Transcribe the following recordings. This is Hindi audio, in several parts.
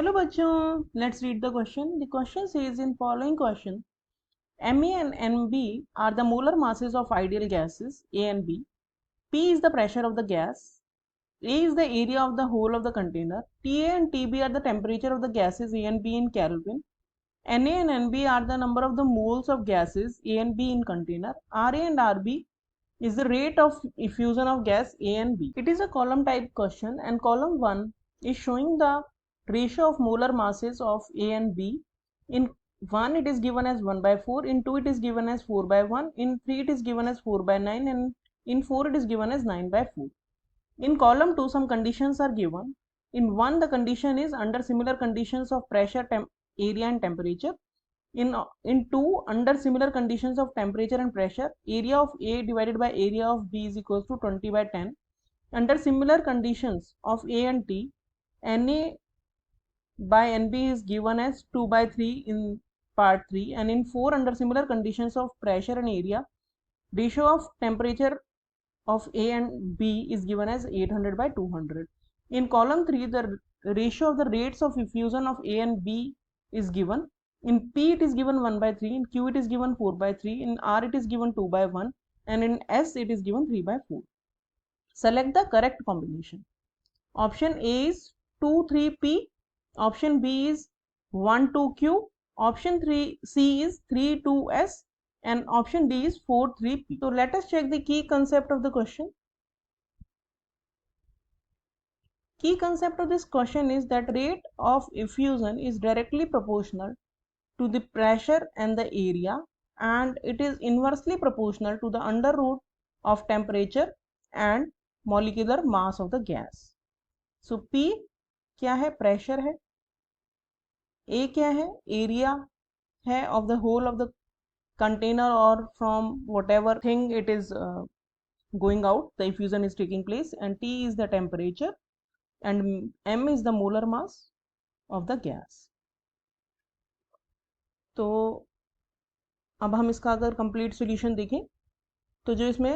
हेलो बच्चों, let's read the question. The question says in following question, Ma and Nb are the molar masses of ideal gases A and B. P is the pressure of the gas. A is the area of the whole of the container. Ta and Tb are the temperature of the gases A and B in Kelvin. Na and Nb are the number of the moles of gases A and B in container. Ra and Rb is the rate of effusion of gas A and B. It is a column type question, and column 1 is showing the ratio of molar masses of A and B. In 1 it is given as 1/4, in 2 it is given as 4/1, in 3 it is given as 4/9, and in 4 it is given as 9/4. In column 2 some conditions are given. In 1 the condition is under similar conditions of pressure, area and temperature. In 2 under similar conditions of temperature and pressure, area of A divided by area of B is equals to 20/10. Under similar conditions of A and T, Na by Nb is given as 2/3 in part 3, and in 4 under similar conditions of pressure and area, ratio of temperature of A and B is given as 800/200. In column 3 the ratio of the rates of effusion of A and B is given. In P it is given 1/3, in Q it is given 4/3, in R it is given 2/1, and in S it is given 3/4. Select the correct combination. Option A is 2,3P, option B is 1,2Q, option C is 3,2S, and option D is 4,3P. So let us check the key concept of the question. Key concept of this question is that rate of effusion is directly proportional to the pressure and the area, and it is inversely proportional to the under root of temperature and molecular mass of the gas. So P क्या है? प्रेशर है. A क्या है? एरिया है of the whole of the container or from whatever thing it is going out, the effusion is taking place, and T is the temperature, and M is the molar mass of the gas. तो अब हम इसका अगर कंप्लीट सॉल्यूशन देखें तो जो इसमें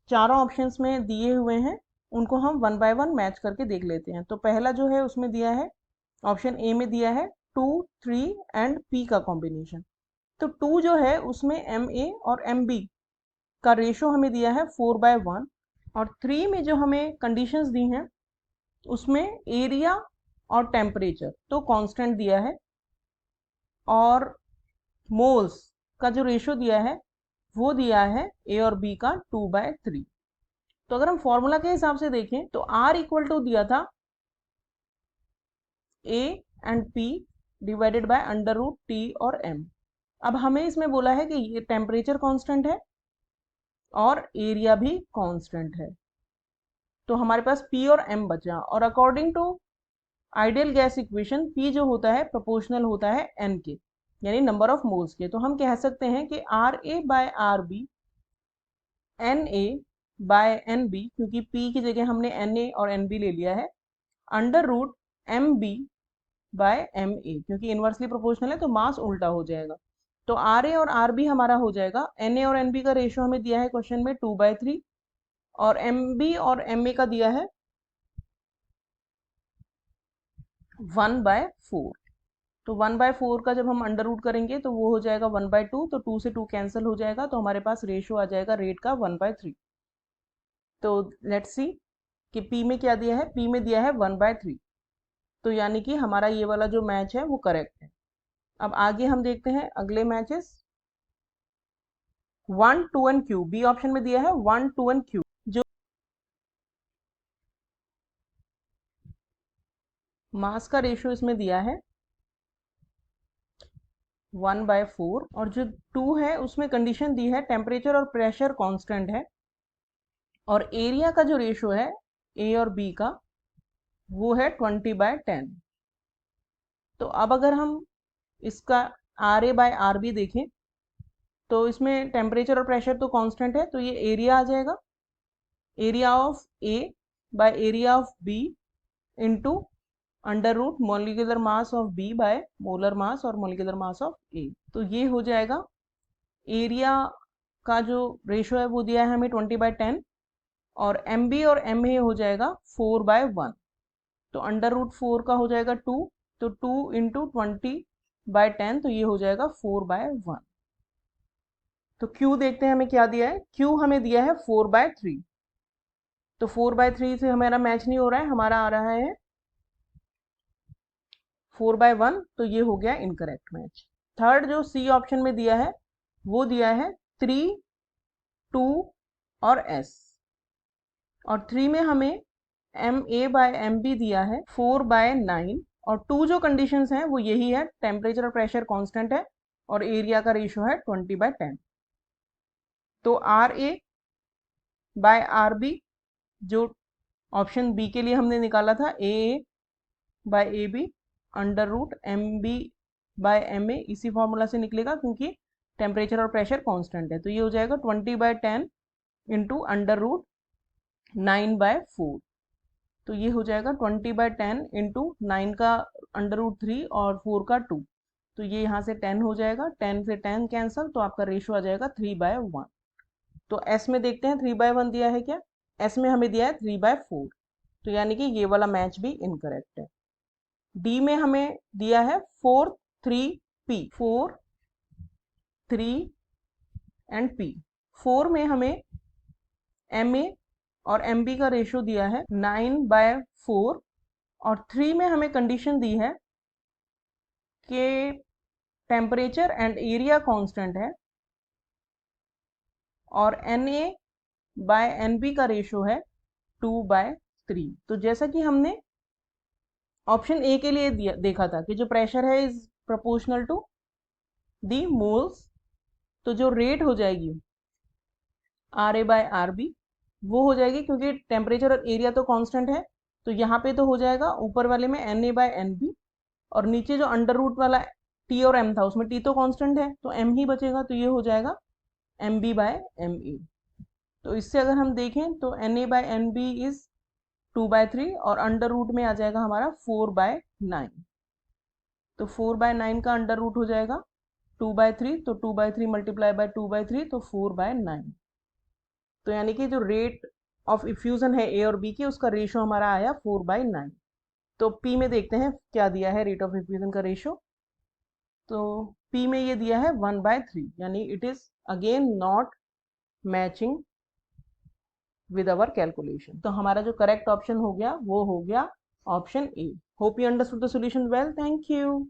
चारों ऑप्शंस में दिए हुए हैं उनको हम 1 by 1 मैच करके देख लेते हैं. तो पहला जो है उसमें दिया है, ऑप्शन ए में दिया है 2, 3 एंड पी का कॉम्बिनेशन. तो 2 जो है उसमें एम ए और एम बी का रेशो हमें दिया है 4/1, और 3 में जो हमें कंडीशंस दी हैं उसमें एरिया और टेम्परेचर तो कांस्टेंट दिया है, और मोल्स का जो रेशो दिया है वो दिया है ए और बी का 2/3. तो अगर हम फॉर्मूला के हिसाब से देखें तो R इक्वल टू दिया था A and P divided by under root T और M. अब हमें इसमें बोला है कि ये टेम्परेचर कांस्टेंट है और एरिया भी कांस्टेंट है, तो हमारे पास P और M बचा. और according to ideal gas equation P जो होता है प्रोपोर्शनल होता है N के, यानी नंबर ऑफ मोल्स के. तो हम कह सकते हैं कि RA by RB NA by NB, क्योंकि P की जगह हमने NA और NB ले लिया है, under root MB by MA, क्योंकि इनवर्सली प्रोपोर्शनल है तो मास उल्टा हो जाएगा. तो RA और RB हमारा हो जाएगा, NA और NB का रेशियो हमें दिया है क्वेश्चन में 2/3, और MB और MA का दिया है 1/4. तो 1/4 का जब हम अंडर रूट करेंगे तो वो हो जाएगा 1/2, तो 2 से 2 कैंसिल हो जाएगा, तो हमारे पास रेशियो आ जाएगा रेट का 1/3. तो लेट्स सी कि P में क्या दिया है. P में दिया है 1/3, तो यानी कि हमारा ये वाला जो मैच है वो करेक्ट है. अब आगे हम देखते हैं अगले matches. 1, 2 and Q. B option में दिया है 1, 2 एंड Q. जो मास का रेशियो इसमें दिया है 1/4, और जो 2 है उसमें कंडीशन दी है टेम्परेचर और प्रेशर कांस्टेंट है, और एरिया का जो रेशियो है ए और बी का वो है 20/10. तो अब अगर हम इसका RA बाय RB देखें तो इसमें टेम्परेचर और प्रेशर तो कांस्टेंट है, तो ये एरिया आ जाएगा, area of A by area of B into under root molecular mass of B by molar mass और मोलिकुलर मास ऑफ A. तो ये हो जाएगा, एरिया का जो रेशियो है वो दिया है हमें 20/10, और MB और MA हो जाएगा 4/1. तो अंडर रूट 4 का हो जाएगा 2, तो 2 इंटू 20/10, तो ये हो जाएगा 4/1। तो Q देखते हैं हमें क्या दिया है। Q हमें दिया है 4/3, तो 4/3 से हमारा मैच नहीं हो रहा है, हमारा आ रहा है 4/1, तो ये हो गया इनकरेक्ट मैच। थर्ड जो C ऑप्शन में दिया है वो दिया है 3, 2 और S, और 3 में हमें MA/MB दिया है 4/9, और 2 जो कंडीशंस हैं वो यही है, टेम्परेचर और प्रेशर कांस्टेंट है और एरिया का रेशियो है 20/10। तो RA/RB जो ऑप्शन बी के लिए हमने निकाला था, AA/AB √MB/MA, इसी फॉर्मूला से निकलेगा क्योंकि टेम्परेचर और प्रेशर कांस्टेंट है। तो ये हो जाएगा 20/10 इंटू √9/4, तो ये हो जाएगा 20/10 इंटू 9 का √3 और 4 का 2, तो ये यहाँ से 10 हो जाएगा, 10 से 10 कैंसल, तो आपका रेशियो आ जाएगा 3/1। तो एस में देखते हैं 3/1 दिया है क्या। एस में हमें दिया है 3/4, तो यानी कि ये वाला मैच भी इनकरेक्ट है। डी में हमें दिया है 4, 3, P, 4, 3 एंड P। 4 में हमें MA और MB का रेशियो दिया है 9/4, और 3 में हमें कंडीशन दी है कि टेम्परेचर एंड एरिया कांस्टेंट है और NA/NB का रेशियो है 2/3। तो जैसा कि हमने ऑप्शन ए के लिए देखा था कि जो प्रेशर है is proportional to the moles, तो जो रेट हो जाएगी RA/RB वो हो जाएगी, क्योंकि टेम्परेचर और एरिया तो कांस्टेंट है, तो यहाँ पे तो हो जाएगा ऊपर वाले में NA/NB, और नीचे जो अंडर रूट वाला T और M था उसमें T तो कांस्टेंट है, तो M ही बचेगा, तो ये हो जाएगा MB/MA। तो इससे अगर हम देखें तो NA/NB इज 2/3, और अंडर रूट में आ जाएगा हमारा 4/9, तो 4/9 का अंडर रूट हो जाएगा 2/3, तो 2/3 मल्टीप्लाई बाय 2/3, तो 4/9। तो यानी कि जो रेट ऑफ इफ्यूजन है ए और बी की, उसका रेशियो हमारा आया 4/9। तो पी में देखते हैं क्या दिया है रेट ऑफ इफ्यूजन का रेशियो। तो पी में ये दिया है 1/3, यानी it is again not matching with our calculation. तो हमारा जो करेक्ट ऑप्शन हो गया वो हो गया option A. Hope you understood the solution well. Thank you.